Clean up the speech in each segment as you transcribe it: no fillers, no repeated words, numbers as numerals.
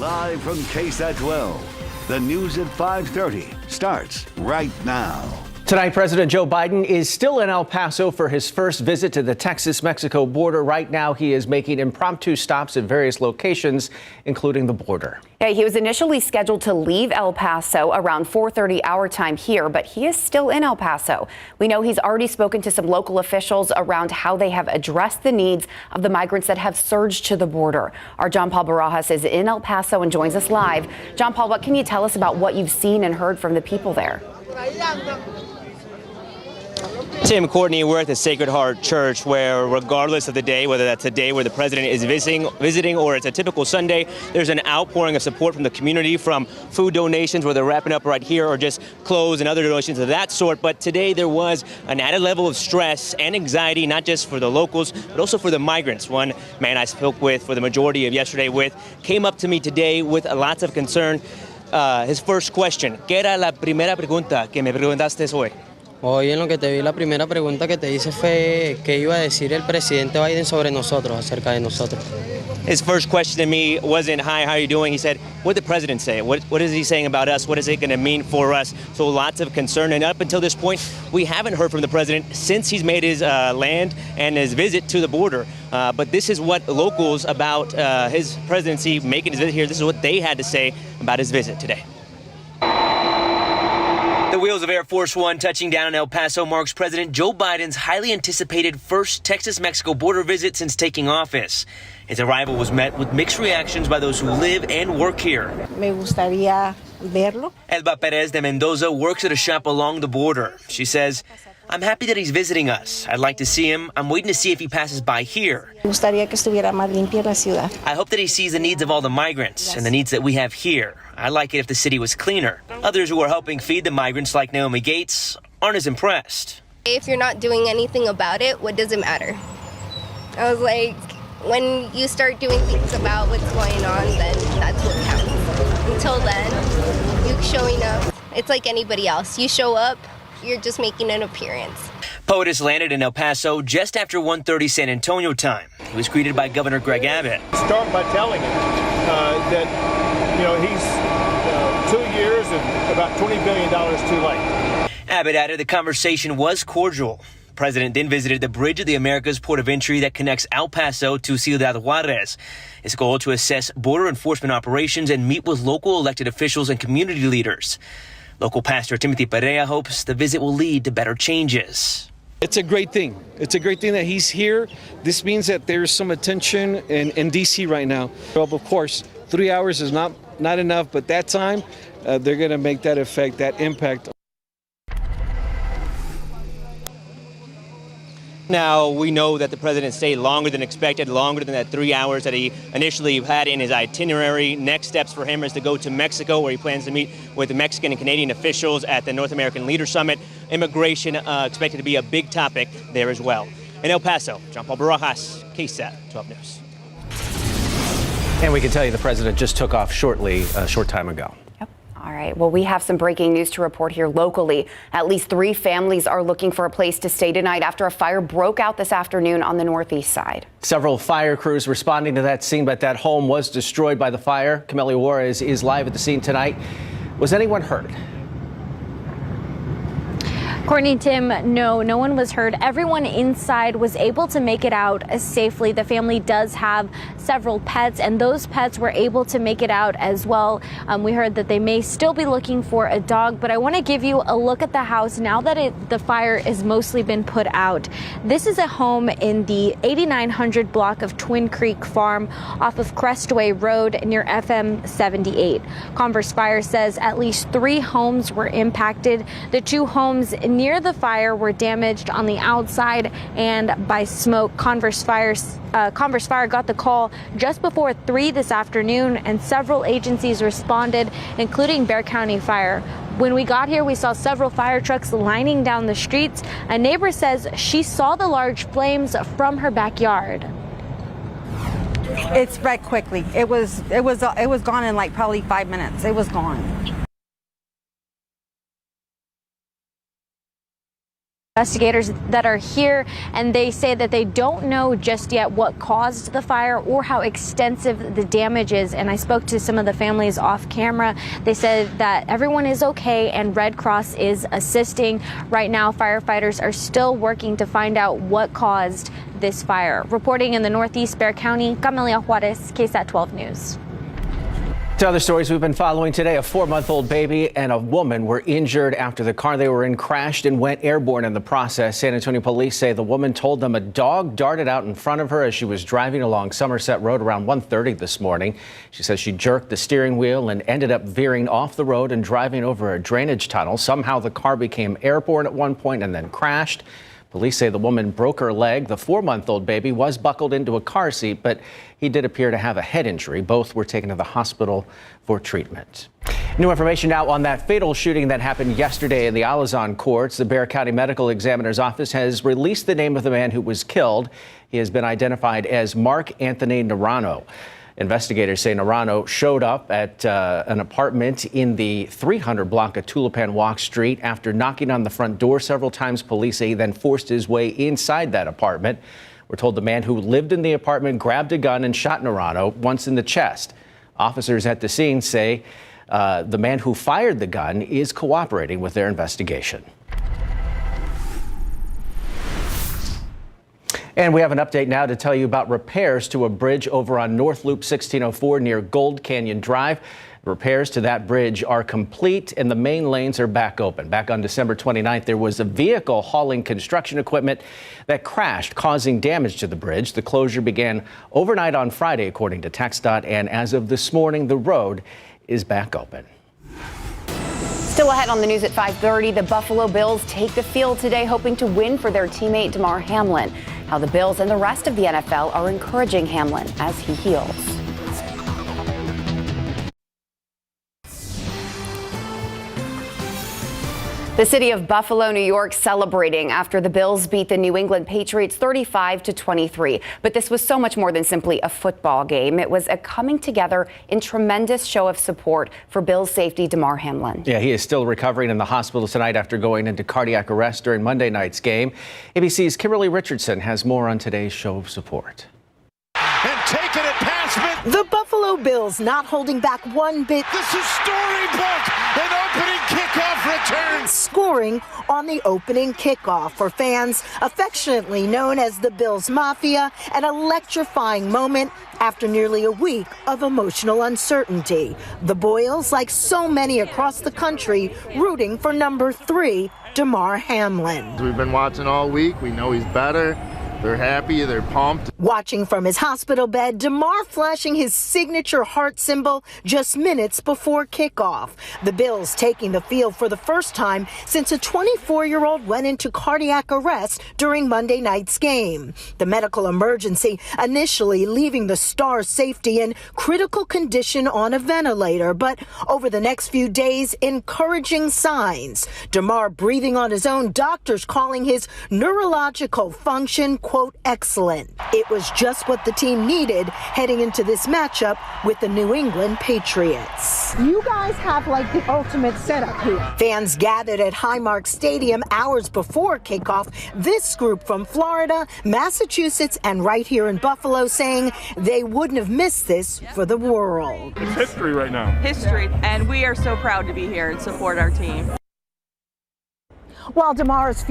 Live from KSAT 12, the news at 5:30 starts right now. Tonight, President Joe Biden is still in El Paso for his first visit to the Texas-Mexico border. Right now, he is making impromptu stops at various locations, including the border. Yeah, he was initially scheduled to leave El Paso around 4:30 our time here, but he is still in El Paso. We know he's already spoken to some local officials around how they have addressed the needs of the migrants that have surged to the border. Our John Paul Barajas is in El Paso and joins us live. John Paul, what can you tell us about what you've seen and heard from the people there? Tim, Courtney, we're at the Sacred Heart Church where, regardless of the day, whether that's a day where the president is visiting or it's a typical Sunday, there's an outpouring of support from the community, from food donations where they're wrapping up right here, or just clothes and other donations of that sort. But today there was an added level of stress and anxiety, not just for the locals, but also for the migrants. One man I spoke with for the majority of yesterday came up to me today with lots of concern. His first question: ¿Qué era la primera pregunta que me preguntaste hoy? Hoy en lo que te vi, la primera pregunta que te hice fue qué iba a decir el presidente Biden sobre nosotros, acerca de nosotros. His first question to me wasn't, "Hi, how are you doing?" He said, "What did the president say? What is he saying about us? What is it going to mean for us?" So lots of concern. And up until this point, we haven't heard from the president since he's made his land and his visit to the border. But this is what locals about his presidency making his visit here, this is what they had to say about his visit today. The wheels of Air Force One touching down in El Paso marks President Joe Biden's highly anticipated first Texas-Mexico border visit since taking office. His arrival was met with mixed reactions by those who live and work here. Me gustaría verlo. Elba Perez de Mendoza works at a shop along the border. She says, "I'm happy that he's visiting us. I'd like to see him. I'm waiting to see if he passes by here. Me gustaría que estuviera más limpia la ciudad. I hope that he sees the needs of all the migrants and the needs that we have here. I'd like it if the city was cleaner." Others who are helping feed the migrants, like Naomi Gates, aren't as impressed. If you're not doing anything about it, what does it matter? I was like, when you start doing things about what's going on, then that's what counts. Until then, you showing up, it's like anybody else. You show up, you're just making an appearance. POTUS landed in El Paso just after 1:30 San Antonio time. He was greeted by Governor Greg Abbott. Start by telling him that, he's 2 years and about $20 billion too late. Abbott added the conversation was cordial. The president then visited the Bridge of the Americas port of entry that connects El Paso to Ciudad Juarez. His goal to assess border enforcement operations and meet with local elected officials and community leaders. Local pastor Timothy Perea hopes the visit will lead to better changes. It's a great thing. It's a great thing that he's here. This means that there's some attention in D.C. right now. Well, of course, 3 hours is not enough, but that time, they're going to make that effect, that impact. Now, we know that the president stayed longer than expected, longer than that 3 hours that he initially had in his itinerary. Next steps for him is to go to Mexico, where he plans to meet with the Mexican and Canadian officials at the North American Leader Summit. Immigration expected to be a big topic there as well. In El Paso, John Paul Barajas, KSAT 12 News. And we can tell you the president just took off shortly, a short time ago. All right. Well, we have some breaking news to report here locally. At least 3 families are looking for a place to stay tonight after a fire broke out this afternoon on the northeast side. Several fire crews responding to that scene, but that home was destroyed by the fire. Camelia Juarez is live at the scene tonight. Was anyone hurt? Courtney, Tim, no one was hurt. Everyone inside was able to make it out safely. The family does have several pets, and those pets were able to make it out as well. We heard that they may still be looking for a dog, but I want to give you a look at the house now that the fire has mostly been put out. This is a home in the 8900 block of Twin Creek Farm off of Crestway Road near FM 78. Converse Fire says at least 3 homes were impacted. The 2 homes near the fire were damaged on the outside and by smoke. Converse Fire got the call just before 3 this afternoon, and several agencies responded, including Bexar County Fire. When we got here, we saw several fire trucks lining down the streets. A neighbor says she saw the large flames from her backyard. It spread quickly. It was gone in like probably 5 minutes. It was gone. Investigators that are here, and they say that they don't know just yet what caused the fire or how extensive the damage is. And I spoke to some of the families off camera. They said that everyone is okay and Red Cross is assisting. Right now, firefighters are still working to find out what caused this fire. Reporting in the Northeast Bexar County, Camelia Juarez, KSAT 12 News. To other stories we've been following today, a 4-month-old baby and a woman were injured after the car they were in crashed and went airborne in the process. San Antonio police say the woman told them a dog darted out in front of her as she was driving along Somerset Road around 1:30 this morning. She says she jerked the steering wheel and ended up veering off the road and driving over a drainage tunnel. Somehow the car became airborne at one point and then crashed. Police say the woman broke her leg. The 4-month-old baby was buckled into a car seat, but he did appear to have a head injury. Both were taken to the hospital for treatment. New information now on that fatal shooting that happened yesterday in the Alazan courts. The Bexar County Medical Examiner's Office has released the name of the man who was killed. He has been identified as Mark Anthony Naranjo. Investigators say Naranjo showed up at an apartment in the 300 block of Tulipan Walk Street. After knocking on the front door several times, police say he then forced his way inside that apartment. We're told the man who lived in the apartment grabbed a gun and shot Naranjo once in the chest. Officers at the scene say the man who fired the gun is cooperating with their investigation. And we have an update now to tell you about repairs to a bridge over on North Loop 1604 near Gold Canyon Drive. Repairs to that bridge are complete and the main lanes are back open. Back on December 29th, there was a vehicle hauling construction equipment that crashed, causing damage to the bridge. The closure began overnight on Friday, according to TxDOT, and as of this morning, the road is back open. Still ahead on the news at 5:30, the Buffalo Bills take the field today, hoping to win for their teammate Damar Hamlin. How the Bills and the rest of the NFL are encouraging Hamlin as he heals. The city of Buffalo, New York, celebrating after the Bills beat the New England Patriots 35-23. But this was so much more than simply a football game. It was a coming together in tremendous show of support for Bills safety Damar Hamlin. Yeah, he is still recovering in the hospital tonight after going into cardiac arrest during Monday night's game. ABC's Kimberly Richardson has more on today's show of support. And taking it past mid. The Buffalo Bills not holding back one bit. This is storybook. An opening kickoff return. Scoring on the opening kickoff for fans affectionately known as the Bills Mafia, an electrifying moment after nearly a week of emotional uncertainty. The Boyles, like so many across the country, rooting for number 3, Damar Hamlin. We've been watching all week. We know he's better. They're happy, they're pumped. Watching from his hospital bed, Damar flashing his signature heart symbol just minutes before kickoff. The Bills taking the field for the first time since a 24-year-old went into cardiac arrest during Monday night's game. The medical emergency initially leaving the star safety in critical condition on a ventilator, but over the next few days, encouraging signs. Damar breathing on his own, doctors calling his neurological function quote, excellent. It was just what the team needed heading into this matchup with the New England Patriots. You guys have like the ultimate setup here. Fans gathered at Highmark Stadium hours before kickoff. This group from Florida, Massachusetts, and right here in Buffalo saying they wouldn't have missed this for the world. It's history right now. History, and we are so proud to be here and support our team. While Damar's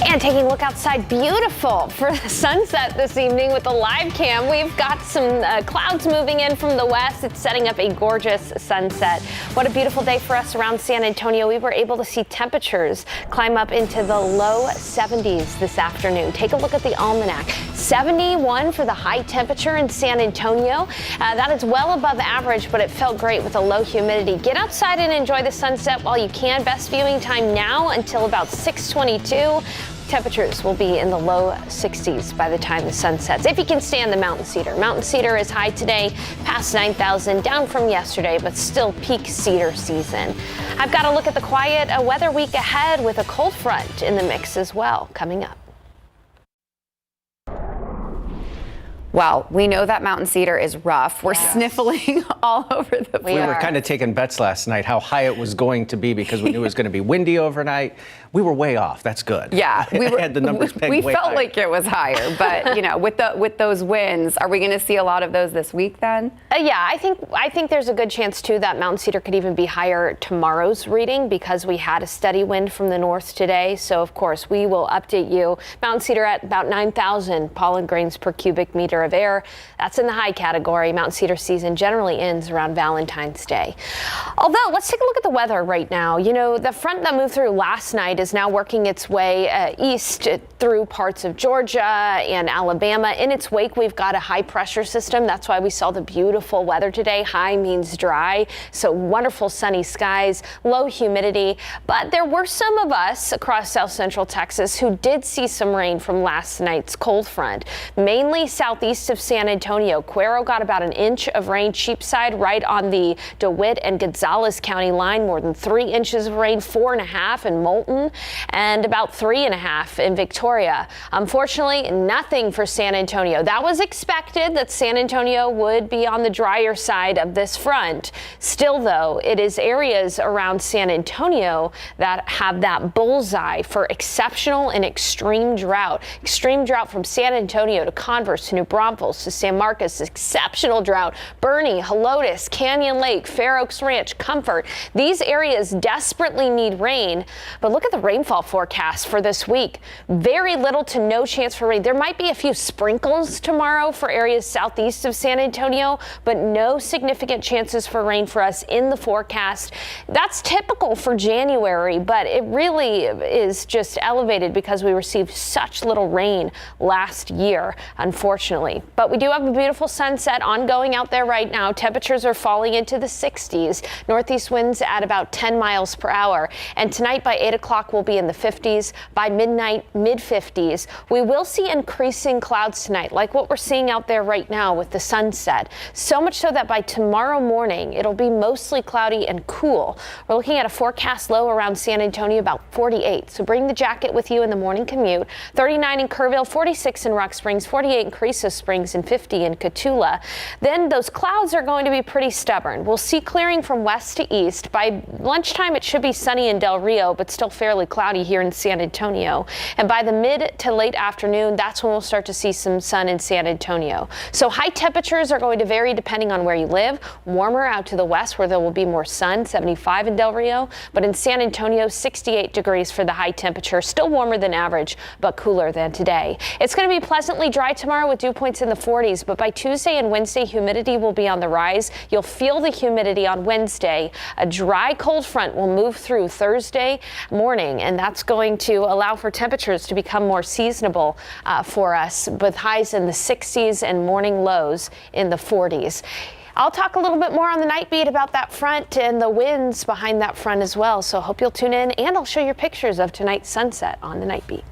And taking a look outside, beautiful for the sunset this evening with the live cam. We've got some clouds moving in from the west. It's setting up a gorgeous sunset. What a beautiful day for us around San Antonio. We were able to see temperatures climb up into the low 70s this afternoon. Take a look at the almanac. 71 for the high temperature in San Antonio. That is well above average, but it felt great with the low humidity. Get outside and enjoy the sunset while you can. Best viewing time now until about 6:22. Temperatures will be in the low 60s by the time the sun sets, if you can stand the mountain cedar. Mountain cedar is high today, past 9,000, down from yesterday, but still peak cedar season. I've got a look at the quiet weather week ahead with a cold front in the mix as well coming up. Well, we know that Mountain Cedar is rough. We're sniffling all over the place. We were kind of taking bets last night how high it was going to be because we knew it was going to be windy overnight. We were way off. That's good. Yeah, we had the numbers pegged we way felt higher. like it was higher, but with those winds, are we going to see a lot of those this week then? Yeah, I think there's a good chance too that Mountain Cedar could even be higher tomorrow's reading because we had a steady wind from the north today. So of course we will update you. Mountain Cedar at about 9,000 pollen grains per cubic meter of air. That's in the high category. Mountain Cedar season generally ends around Valentine's Day. Although let's take a look at the weather right now. The front that moved through last night is now working its way east through parts of Georgia and Alabama. In its wake, we've got a high pressure system. That's why we saw the beautiful weather today. High means dry, so wonderful sunny skies, low humidity. But there were some of us across south central Texas who did see some rain from last night's cold front, mainly southeast of San Antonio. Cuero got about an inch of rain. Cheapside right on the DeWitt and Gonzales County line, more than 3 inches of rain, 4.5 in Moulton, and about 3.5 in Victoria. Unfortunately, nothing for San Antonio. That was expected that San Antonio would be on the drier side of this front. Still, though, it is areas around San Antonio that have that bullseye for exceptional and extreme drought. Extreme drought from San Antonio to Converse to New Braunfels to San Marcos. Exceptional drought. Bernie, Helotes, Canyon Lake, Fair Oaks Ranch, Comfort. These areas desperately need rain, but look at the rainfall forecast for this week. Very little to no chance for rain. There might be a few sprinkles tomorrow for areas southeast of San Antonio, but no significant chances for rain for us in the forecast. That's typical for January, but it really is just elevated because we received such little rain last year, unfortunately. But we do have a beautiful sunset ongoing out there right now. Temperatures are falling into the 60s. Northeast winds at about 10 miles per hour. And tonight by 8 o'clock we'll be in the 50s. By midnight, mid-50s. We will see increasing clouds tonight, like what we're seeing out there right now with the sunset. So much so that by tomorrow morning, it'll be mostly cloudy and cool. We're looking at a forecast low around San Antonio, about 48. So bring the jacket with you in the morning commute. 39 in Kerrville, 46 in Rock Springs, 48 in Carrizo Springs, and 50 in Cotulla. Then those clouds are going to be pretty stubborn. We'll see clearing from west to east. By lunchtime, it should be sunny in Del Rio, but still fairly cloudy here in San Antonio. And by the mid to late afternoon, that's when we'll start to see some sun in San Antonio. So high temperatures are going to vary depending on where you live. Warmer out to the west where there will be more sun, 75 in Del Rio. But in San Antonio, 68 degrees for the high temperature. Still warmer than average, but cooler than today. It's going to be pleasantly dry tomorrow with dew points in the 40s. But by Tuesday and Wednesday, humidity will be on the rise. You'll feel the humidity on Wednesday. A dry cold front will move through Thursday morning, and that's going to allow for temperatures to become more seasonable for us, with highs in the 60s and morning lows in the 40s. I'll talk a little bit more on the night beat about that front and the winds behind that front as well. So hope you'll tune in, and I'll show you pictures of tonight's sunset on the night beat.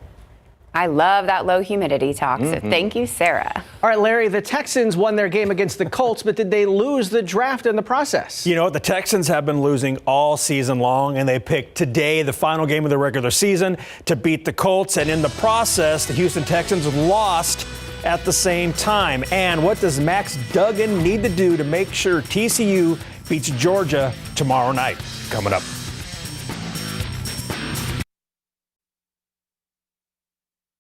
I love that low humidity talk. So thank you, Sarah. All right, Larry, the Texans won their game against the Colts, but did they lose the draft in the process? The Texans have been losing all season long, and they picked today, the final game of the regular season, to beat the Colts. And in the process, the Houston Texans lost at the same time. And what does Max Duggan need to do to make sure TCU beats Georgia tomorrow night? Coming up.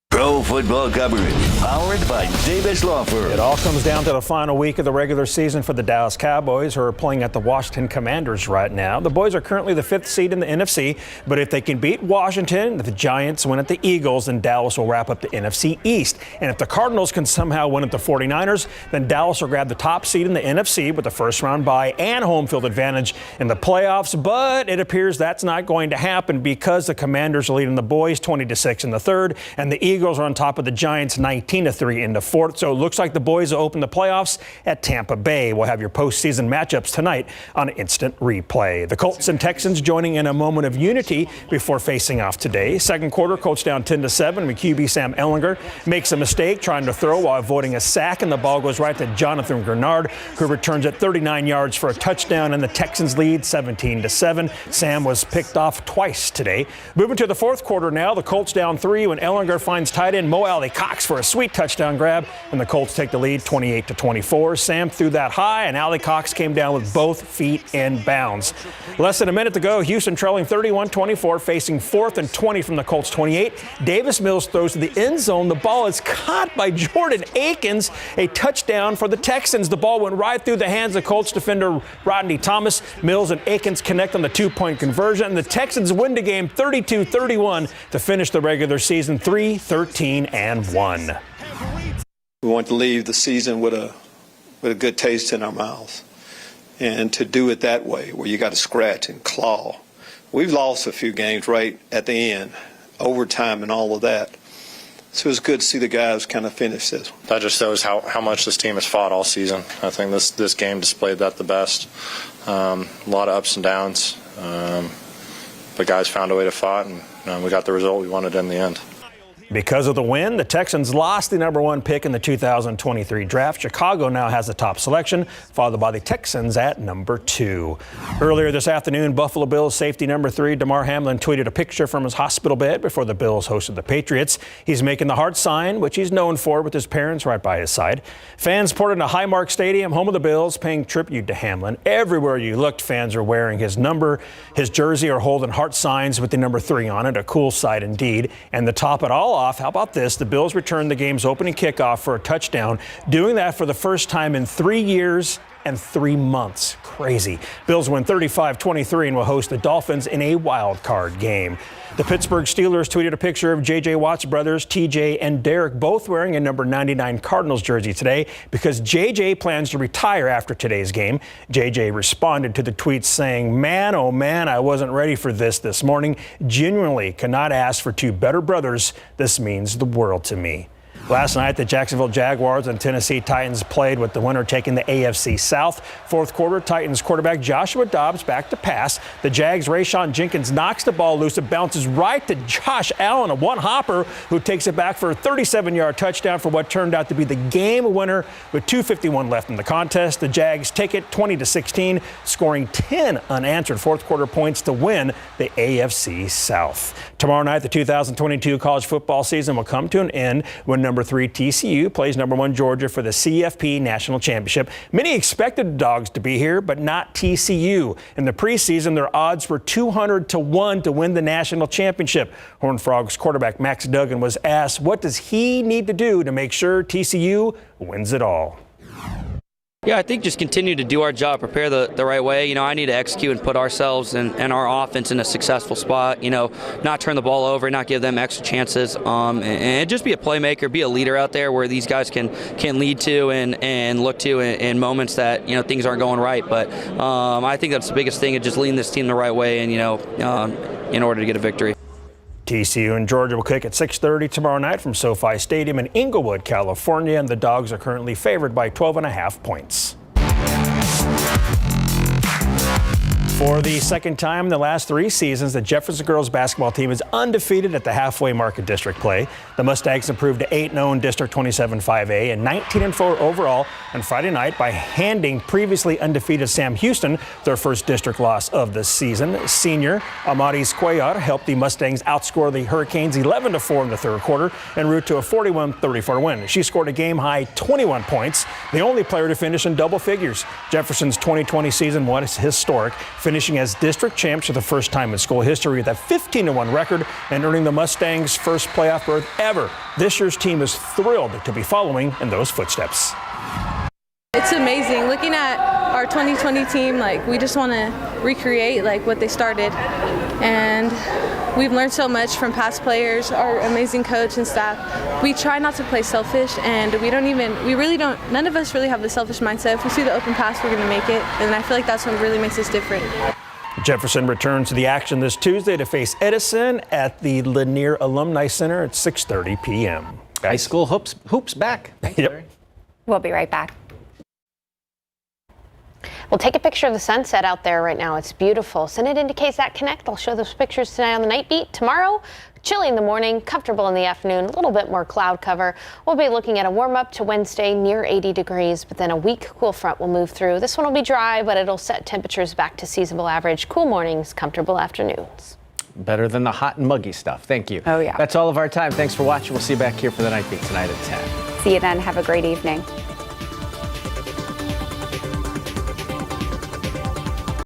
Pro football coverage, powered by Davis Law Firm. It all comes down to the final week of the regular season for the Dallas Cowboys, who are playing at the Washington Commanders right now. The boys are currently the 5th seed in the NFC, but if they can beat Washington, if the Giants win at the Eagles, then Dallas will wrap up the NFC East. And if the Cardinals can somehow win at the 49ers, then Dallas will grab the top seed in the NFC with the first round bye and home field advantage in the playoffs. But it appears that's not going to happen because the Commanders are leading the boys 20-6 in the third, and the Eagles are on top of the Giants 19-3 in the fourth. So it looks like the boys will open the playoffs at Tampa Bay. We'll have your postseason matchups tonight on Instant Replay. The Colts and Texans joining in a moment of unity before facing off today. Second quarter, Colts down 10-7. QB Sam Ehlinger makes a mistake trying to throw while avoiding a sack, and the ball goes right to Jonathan Grenard, who returns at 39 yards for a touchdown, and the Texans lead 17-7. Sam was picked off twice today. Moving to the fourth quarter now, the Colts down 3 when Ehlinger finds tight end Mo Alley Cox for a sweet touchdown grab, and the Colts take the lead 28-24. Sam threw that high, and Alley Cox came down with both feet in bounds. Less than a minute to go. Houston trailing 31-24, facing 4th and 20 from the Colts 28. Davis Mills throws to the end zone. The ball is caught by Jordan Akins. A touchdown for the Texans. The ball went right through the hands of Colts defender Rodney Thomas. Mills and Akins connect on the 2-point conversion, and the Texans win the game 32-31 to finish the regular season 3-13-1. We want to leave the season with a good taste in our mouths, and to do it that way, where you got to scratch and claw. We've lost a few games right at the end, overtime and all of that. So it's good to see the guys kind of finish this. That just shows how much this team has fought all season. I think this game displayed that the best. A lot of ups and downs, but guys found a way to fight, and we got the result we wanted in the end. Because of the win, the Texans lost the number 1 pick in the 2023 draft. Chicago now has the top selection, followed by the Texans at number 2. Earlier this afternoon, Buffalo Bills safety number 3, Damar Hamlin, tweeted a picture from his hospital bed before the Bills hosted the Patriots. He's making the heart sign, which he's known for, with his parents right by his side. Fans poured into Highmark Stadium, home of the Bills, paying tribute to Hamlin. Everywhere you looked, fans are wearing his number, his jersey, or holding heart signs with the number 3 on it. A cool sight indeed. And to top it all off, how about this? The Bills returned the game's opening kickoff for a touchdown, doing that for the first time in 3 years and 3 months. Crazy. Bills win 35-23 and will host the Dolphins in a wild card game. The Pittsburgh Steelers tweeted a picture of J.J. Watt's brothers, T.J. and Derek, both wearing a number 99 Cardinals jersey today because J.J. plans to retire after today's game. J.J. responded to the tweet saying, "Man, oh man, I wasn't ready for this morning. Genuinely cannot ask for 2 better brothers. This means the world to me." Last night, the Jacksonville Jaguars and Tennessee Titans played, with the winner taking the AFC South. Fourth quarter, Titans quarterback Joshua Dobbs back to pass. The Jags' Rayshon Jenkins knocks the ball loose. It bounces right to Josh Allen, a one-hopper, who takes it back for a 37-yard touchdown for what turned out to be the game winner with 2:51 left in the contest. The Jags take it 20-16, scoring 10 unanswered fourth quarter points to win the AFC South. Tomorrow night, the 2022 college football season will come to an end when number 3 TCU plays number 1 Georgia for the CFP National Championship. Many expected the Dogs to be here, but not TCU. In the preseason, their odds were 200-1 to win the national championship. Horned Frogs quarterback Max Duggan was asked, what does he need to do to make sure TCU wins it all? Yeah, I think just continue to do our job, prepare the right way. You know, I need to execute and put ourselves and our offense in a successful spot. You know, not turn the ball over, not give them extra chances, and just be a playmaker, be a leader out there where these guys can lead to and look to in moments that, you know, things aren't going right. But I think that's the biggest thing, is just leading this team the right way, and, you know, in order to get a victory. TCU and Georgia will kick at 6:30 tomorrow night from SoFi Stadium in Inglewood, California, and the Dogs are currently favored by 12.5 points. For the second time in the last 3 seasons, the Jefferson girls basketball team is undefeated at the halfway mark of district play. The Mustangs improved to 8-0 in District 27-5A and 19-4 overall on Friday night by handing previously undefeated Sam Houston their first district loss of the season. Senior Amaris Cuellar helped the Mustangs outscore the Hurricanes 11-4 in the third quarter en route to a 41-34 win. She scored a game-high 21 points, the only player to finish in double figures. Jefferson's 2020 season was historic, finishing as district champs for the first time in school history with a 15-1 record and earning the Mustangs' first playoff berth ever. This year's team is thrilled to be following in those footsteps. It's amazing. Looking at our 2020 team, like, we just want to recreate like what they started. And we've learned so much from past players, our amazing coach and staff. We try not to play selfish, and none of us really have the selfish mindset. If we see the open pass, we're going to make it. And I feel like that's what really makes us different. Jefferson returns to the action this Tuesday to face Edison at the Lanier Alumni Center at 6:30 p.m. High school hoops back. Thanks, Larry. We'll be right back. Well, take a picture of the sunset out there right now. It's beautiful. Send it into KSAT Connect. I'll show those pictures tonight on the Night Beat. Tomorrow, chilly in the morning, comfortable in the afternoon, a little bit more cloud cover. We'll be looking at a warm up to Wednesday near 80 degrees, but then a weak cool front will move through. This one will be dry, but it'll set temperatures back to seasonable average. Cool mornings, comfortable afternoons. better than the hot and muggy stuff. Thank you. Oh, yeah. That's all of our time. Thanks for watching. We'll see you back here for the Night Beat tonight at 10. See you then. Have a great evening.